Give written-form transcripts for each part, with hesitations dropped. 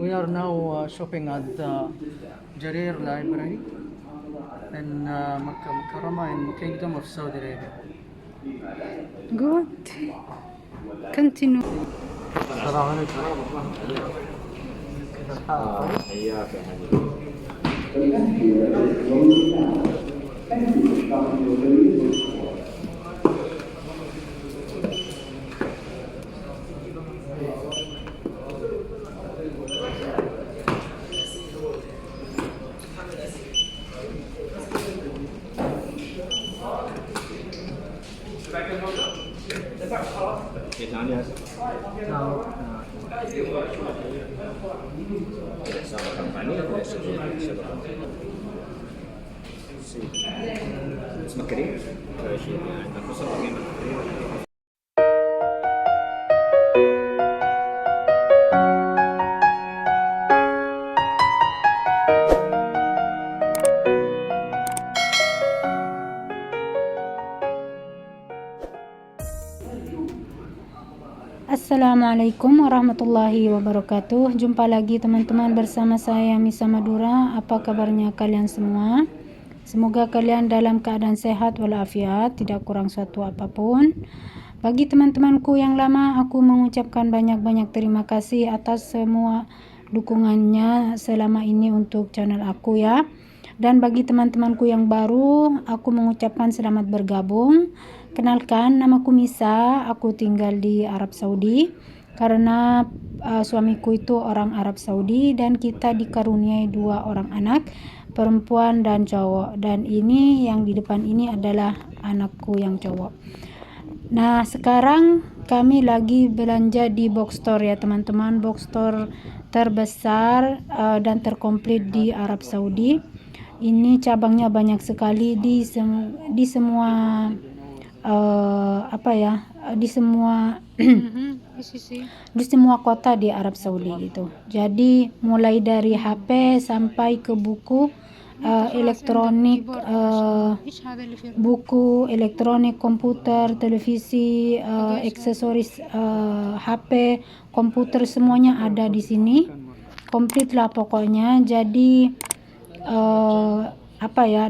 We are now shopping at the Jarir Library in Makkah Mukarramah in Kingdom of Saudi Arabia. Good. Continue. السلام عليكم. كيف الحال؟ حياك يا Sama kampanye semakin Assalamualaikum warahmatullahi wabarakatuh. Jumpa lagi teman-teman bersama saya Misa Madura. Apa kabarnya kalian semua? Semoga kalian dalam keadaan sehat walafiat, tidak kurang suatu apapun. Bagi teman-temanku yang lama, aku mengucapkan banyak-banyak terima kasih atas semua dukungannya selama ini untuk channel aku ya. Dan bagi teman-temanku yang baru, aku mengucapkan selamat bergabung. Kenalkan, namaku Misa, aku tinggal di Arab Saudi karena suamiku itu orang Arab Saudi dan kita dikaruniai 2 orang anak, perempuan dan cowok, dan ini yang di depan ini adalah anakku yang cowok. Nah, sekarang kami lagi belanja di box store ya teman-teman, box store terbesar dan terkomplit di Arab Saudi. Ini cabangnya banyak sekali di semua di semua di semua kota di Arab Saudi gitu. Jadi mulai dari HP sampai ke buku elektronik, buku elektronik, komputer, televisi, aksesoris HP, komputer, semuanya ada di sini. Komplit lah pokoknya. Jadi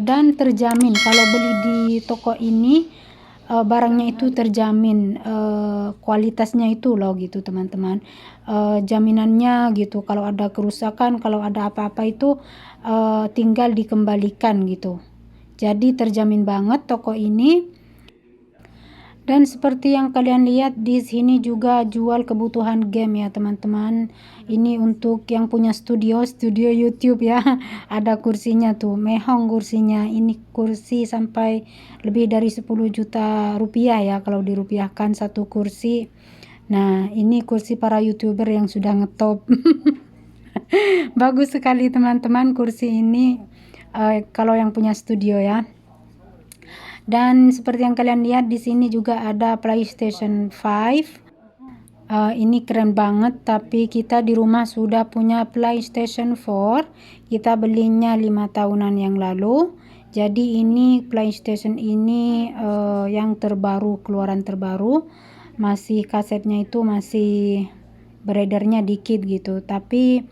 dan terjamin kalau beli di toko ini barangnya itu terjamin kualitasnya itu loh gitu teman-teman, jaminannya gitu. Kalau ada kerusakan, kalau ada apa-apa itu tinggal dikembalikan gitu. Jadi terjamin banget toko ini. Dan seperti yang kalian lihat di sini juga jual kebutuhan game ya teman-teman. Ini untuk yang punya studio YouTube ya. Ada kursinya tuh, mehong kursinya. Ini kursi sampai lebih dari 10 juta rupiah ya kalau dirupiahkan satu kursi. Nah, ini kursi para YouTuber yang sudah ngetop. Bagus sekali teman-teman kursi ini kalau yang punya studio ya. Dan seperti yang kalian lihat di sini juga ada PlayStation 5. Ini keren banget, tapi kita di rumah sudah punya PlayStation 4. Kita belinya 5 tahunan yang lalu. Jadi ini PlayStation ini yang terbaru, keluaran terbaru. Masih kasetnya itu masih beredarnya dikit gitu. Tapi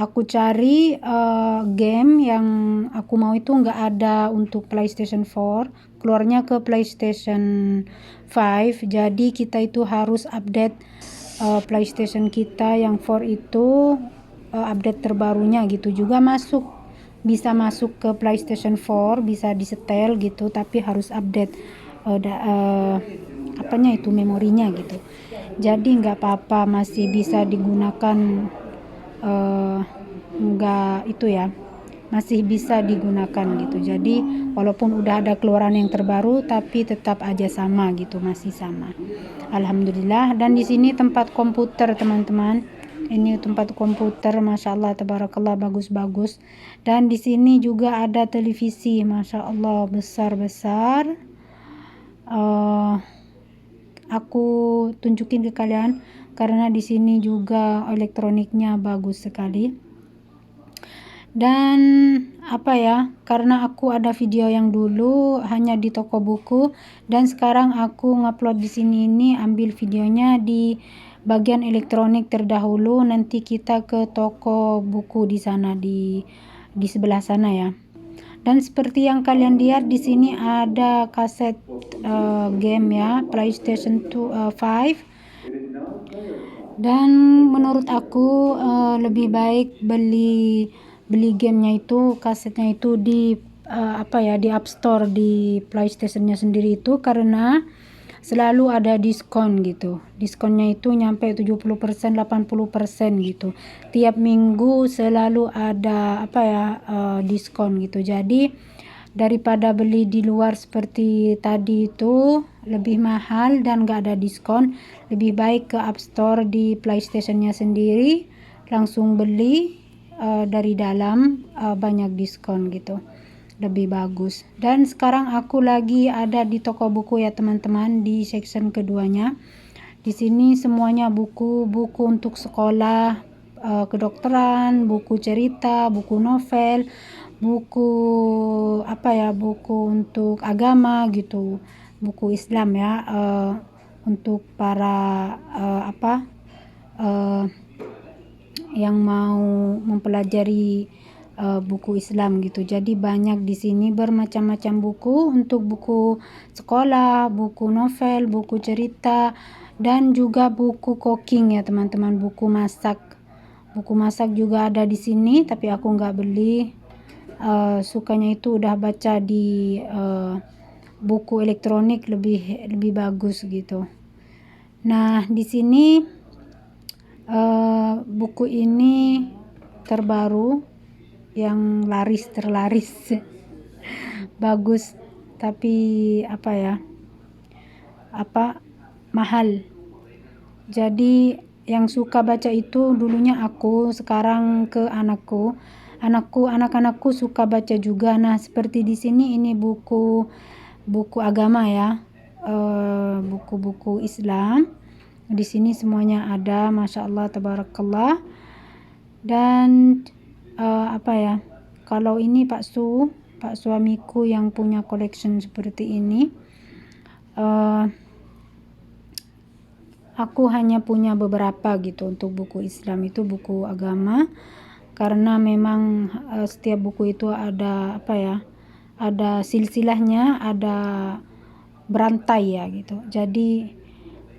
aku cari game yang aku mau itu nggak ada untuk PlayStation 4, keluarnya ke PlayStation 5. Jadi kita itu harus update PlayStation kita yang 4 itu update terbarunya gitu. Juga bisa masuk ke PlayStation 4, bisa disetel gitu, tapi harus update memorinya gitu. Jadi nggak apa-apa, masih bisa digunakan, masih bisa digunakan gitu. Jadi walaupun udah ada keluaran yang terbaru tapi tetap aja sama gitu, masih sama. Alhamdulillah. Dan di sini tempat komputer teman-teman. Ini tempat komputer, masya Allah, tabarakallah, bagus-bagus. Dan di sini juga ada televisi, masya Allah, besar-besar. Aku tunjukin ke kalian karena di sini juga elektroniknya bagus sekali. Dan karena aku ada video yang dulu hanya di toko buku dan sekarang aku ngupload di sini, ini ambil videonya di bagian elektronik terdahulu, nanti kita ke toko buku di sana, di sebelah sana ya. Dan seperti yang kalian lihat di sini ada kaset game ya, PlayStation 5. Dan menurut aku lebih baik beli gamenya itu, kasetnya itu di di App Store di PlayStation-nya sendiri itu, karena selalu ada diskon gitu. Diskonnya itu nyampe 70%, 80% gitu. Tiap minggu selalu ada diskon gitu. Jadi daripada beli di luar seperti tadi itu lebih mahal dan gak ada diskon, lebih baik ke App Store di PlayStation-nya sendiri, langsung beli dari dalam, banyak diskon gitu, lebih bagus. Dan sekarang aku lagi ada di toko buku ya teman-teman, di section keduanya. Di sini semuanya buku untuk sekolah, kedokteran, buku cerita, buku novel, buku buku untuk agama gitu, buku Islam ya, untuk para yang mau mempelajari buku Islam gitu. Jadi banyak di sini bermacam-macam buku, untuk buku sekolah, buku novel, buku cerita, dan juga buku cooking ya teman-teman, buku masak. Buku masak juga ada di sini, tapi aku nggak beli. Sukanya itu udah baca di buku elektronik, lebih bagus gitu. Nah, di sini buku ini terbaru yang terlaris bagus, tapi mahal. Jadi yang suka baca itu dulunya aku, sekarang ke anak-anakku suka baca juga. Nah, seperti di sini ini buku agama ya, buku-buku Islam. Di sini semuanya ada, Masya Allah, tabarakallah. Dan kalau ini Pak suamiku yang punya collection seperti ini. Aku hanya punya beberapa gitu untuk buku Islam, itu buku agama, karena memang setiap buku itu ada ada silsilahnya, ada berantai ya gitu. Jadi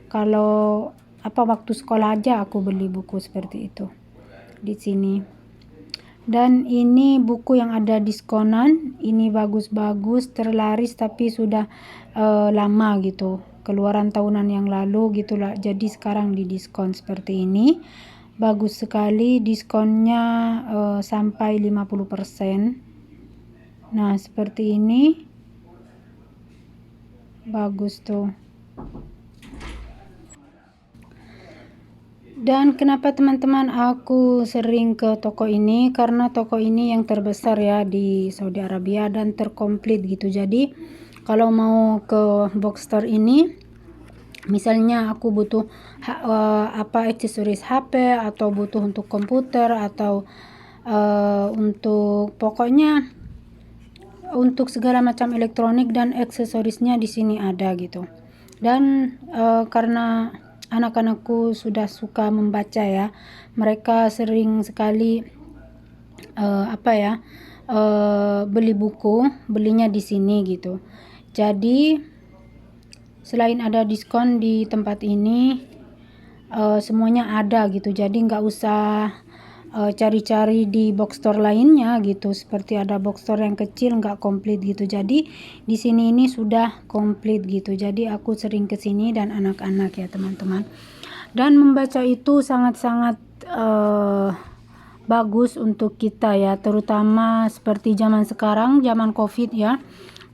kalau waktu sekolah aja aku beli buku seperti itu di sini. Dan ini buku yang ada diskonan, ini bagus-bagus, terlaris tapi sudah lama gitu, keluaran tahunan yang lalu gitulah. Jadi sekarang di diskon seperti ini, bagus sekali diskonnya, sampai 50%. Nah, seperti ini bagus tuh. Dan kenapa teman-teman aku sering ke toko ini, karena toko ini yang terbesar ya di Saudi Arabia dan terkomplit gitu. Jadi kalau mau ke bookstore ini, misalnya aku butuh aksesoris HP, atau butuh untuk komputer, atau untuk pokoknya untuk segala macam elektronik dan aksesorisnya di sini ada gitu. Dan karena anak-anakku sudah suka membaca ya, mereka sering sekali beli buku, belinya di sini gitu. Jadi selain ada diskon di tempat ini, semuanya ada gitu. Jadi nggak usah cari-cari di bookstore lainnya gitu, seperti ada bookstore yang kecil nggak komplit gitu. Jadi di sini ini sudah komplit gitu. Jadi aku sering ke sini dan anak-anak ya teman-teman. Dan membaca itu sangat-sangat bagus untuk kita ya, terutama seperti zaman sekarang, zaman COVID ya.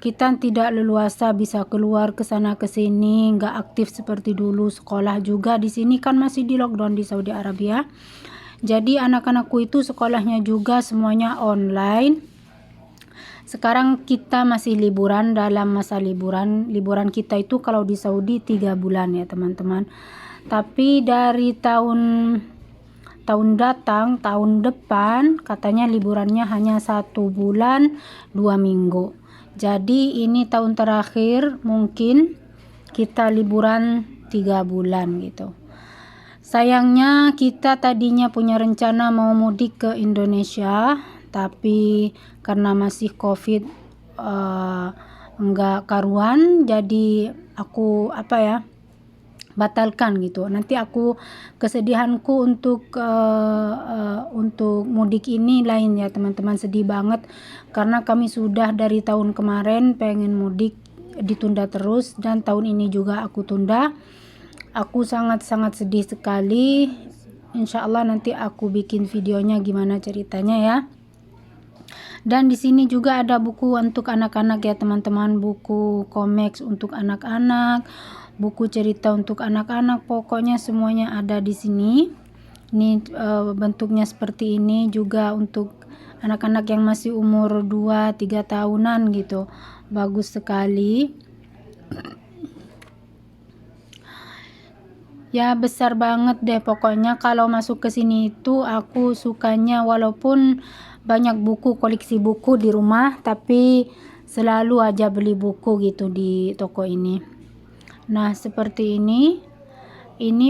Kita tidak leluasa bisa keluar ke sana ke sini, nggak aktif seperti dulu. Sekolah juga di sini kan masih di lockdown di Saudi Arabia. Jadi anak-anakku itu sekolahnya juga semuanya online. Sekarang kita masih liburan, dalam masa liburan kita itu kalau di Saudi 3 bulan ya teman-teman. Tapi dari tahun depan katanya liburannya hanya 1 bulan 2 minggu. Jadi ini tahun terakhir mungkin kita liburan 3 bulan gitu. Sayangnya kita tadinya punya rencana mau mudik ke Indonesia, tapi karena masih COVID enggak karuan, jadi aku batalkan gitu. Nanti aku kesedihanku untuk mudik ini lain ya teman-teman, sedih banget karena kami sudah dari tahun kemarin pengen mudik, ditunda terus, dan tahun ini juga aku tunda. Aku sangat-sangat sedih sekali. Insya Allah nanti aku bikin videonya gimana ceritanya ya. Dan di sini juga ada buku untuk anak-anak ya teman-teman, buku komik untuk anak-anak, buku cerita untuk anak-anak, pokoknya semuanya ada di sini. Ini bentuknya seperti ini, juga untuk anak-anak yang masih umur 2-3 tahunan gitu. Bagus sekali. Ya besar banget deh pokoknya. Kalau masuk ke sini itu aku sukanya, walaupun banyak buku, koleksi buku di rumah, tapi selalu aja beli buku gitu di toko ini. Nah seperti ini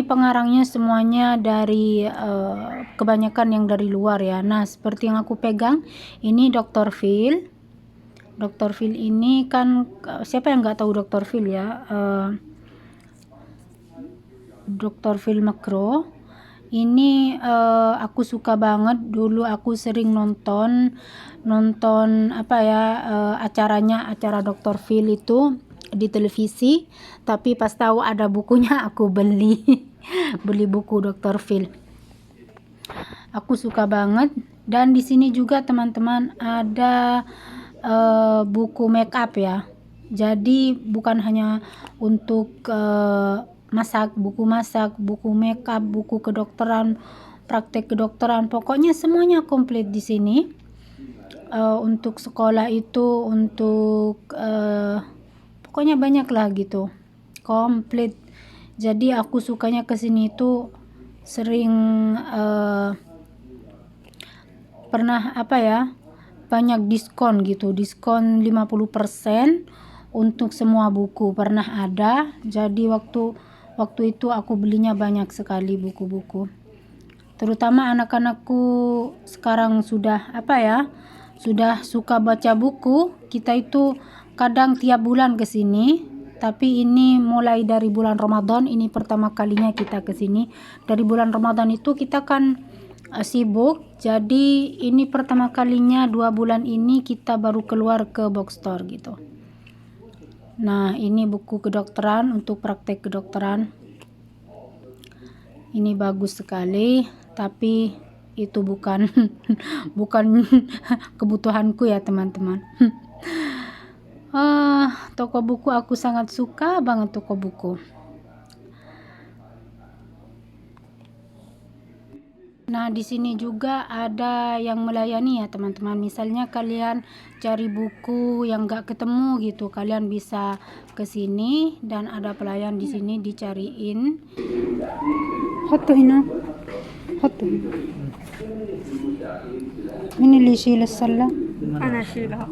pengarangnya semuanya dari kebanyakan yang dari luar ya. Nah seperti yang aku pegang ini Dr. Phil. Dr. Phil ini kan, siapa yang nggak tahu Dr. Phil ya, Dr. Phil McGraw ini aku suka banget. Dulu aku sering nonton acara Dr. Phil itu di televisi, tapi pas tahu ada bukunya aku beli buku Dr. Phil. Aku suka banget. Dan di sini juga teman-teman ada buku make up ya. Jadi bukan hanya untuk buku masak, buku make up, buku kedokteran, praktek kedokteran, pokoknya semuanya komplit di sini. Untuk sekolah itu, untuk pokoknya banyak lah gitu, komplit. Jadi aku sukanya ke sini itu sering pernah banyak diskon gitu, diskon 50% untuk semua buku pernah ada. Jadi waktu itu aku belinya banyak sekali buku-buku, terutama anak-anakku sekarang sudah sudah suka baca buku. Kita itu kadang tiap bulan ke sini, tapi ini mulai dari bulan Ramadan, ini pertama kalinya kita ke sini. Dari bulan Ramadan itu kita kan sibuk, jadi ini pertama kalinya 2 bulan ini kita baru keluar ke bookstore gitu. Nah ini buku kedokteran, untuk praktek kedokteran. Ini bagus sekali, tapi itu bukan kebutuhanku ya teman-teman. Toko buku, aku sangat suka banget toko buku. Nah di sini juga ada yang melayani ya teman-teman. Misalnya kalian cari buku yang nggak ketemu gitu, kalian bisa ke sini dan ada pelayan di sini dicariin. Hattu hina, hattu. Min اللي يشيل السلة؟ أنا أشيلها.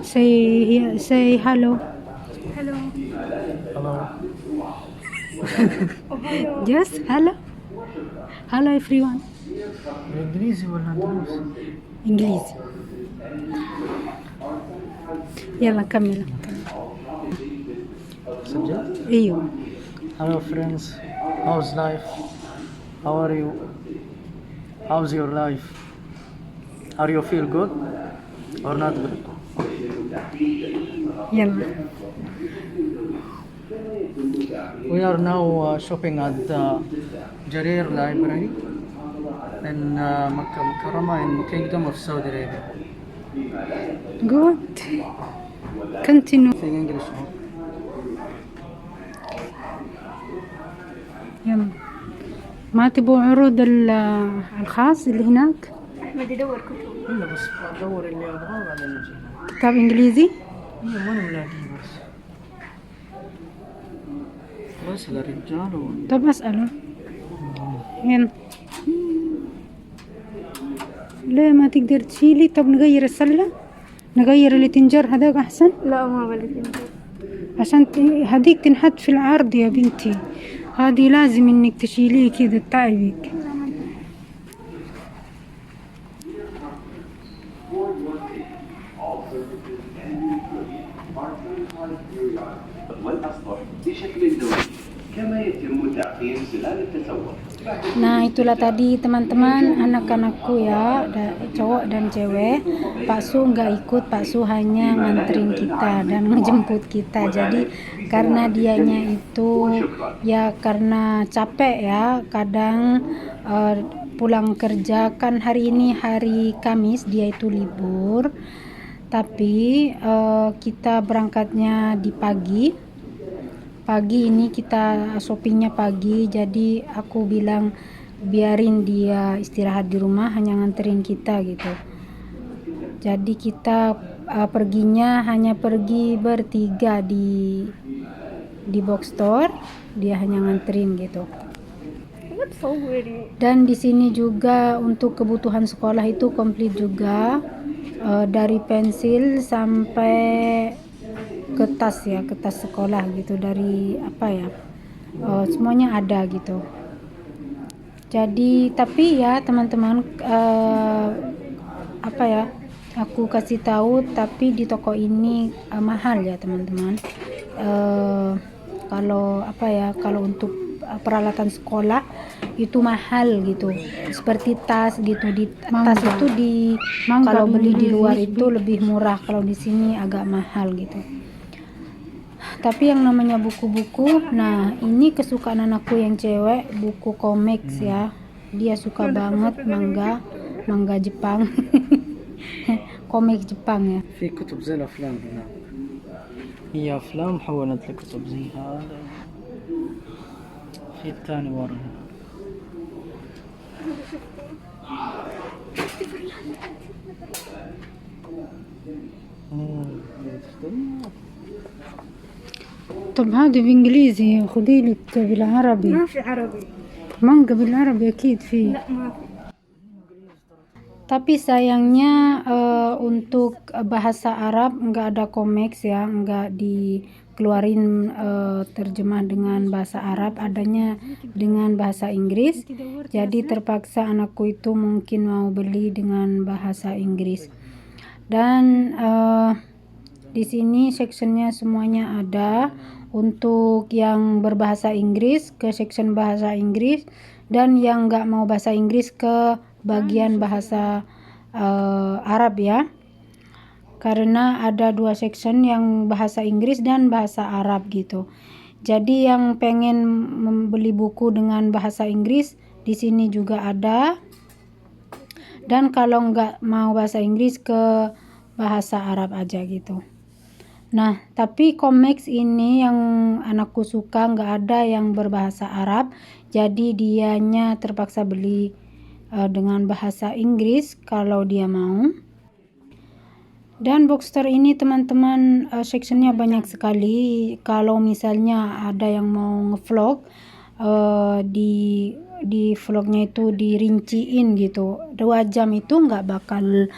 Say hello. Hello. Just hello. Hello everyone. بالانجليزي ولا اندلسي؟ إنجليزي. يلا كمل. سجلت؟ أيوه. Hello friends, how's life? How are you? How's your life? Are you feel good or not good? يلا. We are now shopping at the Jarir Library in Makkah Mukarramah in Kingdom of Saudi Arabia. Good. Continue. في English. يلا. ما تبغوا عروض الخاص اللي هناك؟ أحمد يدور كتب. إلا بس بدور اللي أبغاه وبعدين نجي. كتاب إنجليزي؟ إيه ما نلاقيه بس للرجال طب أسأله. هنا. ليه ما تقدر تشيلي؟ طب نغير السلة، نغير اللي تنجر هذاك أحسن. لا ما بلد. عشان هذيك تنحط في العرض يا بنتي، هذه لازم انك تشيليه كذا تعبك. والأسطح بشكل دوري كما يتم تعقيم سلال التسوق. Nah, itulah tadi teman-teman anak-anakku ya, cowok dan cewek. Pak Su nggak ikut, Pak Su hanya nganterin kita dan ngejemput kita. Jadi karena dianya itu ya karena capek ya, kadang pulang kerja kan hari ini hari Kamis, dia itu libur. Tapi kita berangkatnya di pagi ini, kita shoppingnya pagi, jadi aku bilang biarin dia istirahat di rumah, hanya nganterin kita gitu. Jadi kita perginya hanya pergi bertiga di box store, dia hanya nganterin gitu. That's so weird. Dan di sini juga untuk kebutuhan sekolah itu komplit juga, dari pensil sampai ke tas ya, ke tas sekolah gitu, dari apa ya, semuanya ada gitu. Jadi tapi ya teman-teman, apa ya, aku kasih tahu, tapi di toko ini mahal ya teman-teman. Kalau apa ya, kalau untuk peralatan sekolah itu mahal gitu, seperti tas gitu. Di tas itu kalau beli di luar itu lebih murah, kalau di sini agak mahal gitu. Tapi yang namanya buku-buku, nah ini kesukaan anakku yang cewek, buku komiks ya, dia suka banget manga Jepang. komik Jepang ya. في كتب زي الأفلام هناك، هي أفلام حولت لكتب زي هذا. في الثاني ورا هنا. طب هذه بإنجليزي، خذي لك بالعربي. ما في عربي. مانجا بالعربي أكيد فيه. لا ما في. Tapi sayangnya untuk bahasa Arab nggak ada komiks ya, nggak dikeluarin terjemah dengan bahasa Arab, adanya dengan bahasa Inggris. Jadi terpaksa anakku itu mungkin mau beli dengan bahasa Inggris. Dan di sini sectionnya semuanya ada. Untuk yang berbahasa Inggris ke section bahasa Inggris, dan yang nggak mau bahasa Inggris ke bagian bahasa Arab ya, karena ada 2 section yang bahasa Inggris dan bahasa Arab gitu. Jadi yang pengen membeli buku dengan bahasa Inggris di sini juga ada, dan kalau nggak mau bahasa Inggris ke bahasa Arab aja gitu. Nah, tapi komiks ini yang anakku suka nggak ada yang berbahasa Arab, jadi dianya terpaksa beli dengan bahasa Inggris kalau dia mau. Dan bookstore ini teman-teman, sectionnya banyak sekali. Kalau misalnya ada yang mau ngevlog, di vlognya itu dirinciin gitu, 2 jam itu nggak bakal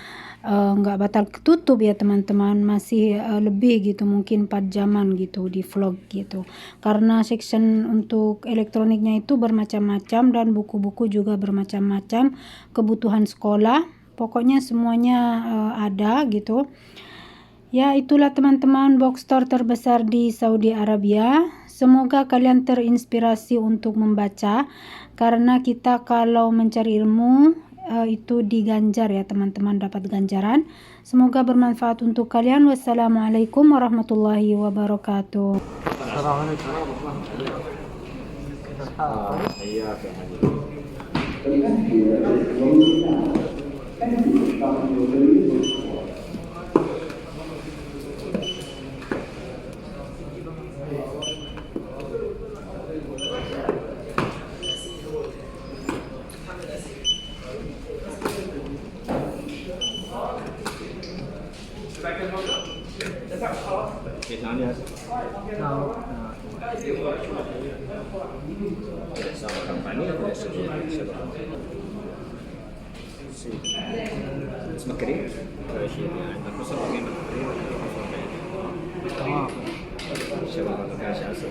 ketutup ya teman-teman, masih lebih gitu, mungkin 4 jaman gitu di vlog gitu, karena section untuk elektroniknya itu bermacam-macam dan buku-buku juga bermacam-macam, kebutuhan sekolah, pokoknya semuanya ada gitu ya. Itulah teman-teman bookstore terbesar di Saudi Arabia. Semoga kalian terinspirasi untuk membaca, karena kita kalau mencari ilmu itu diganjar ya teman-teman, dapat ganjaran. Semoga bermanfaat untuk kalian. Wassalamualaikum warahmatullahi wabarakatuh. Assalamualaikum. Iya, sama kampanye tidak sebelum semakin terus ya, aku sebagai menteri تمام. شباب الغاش عسل.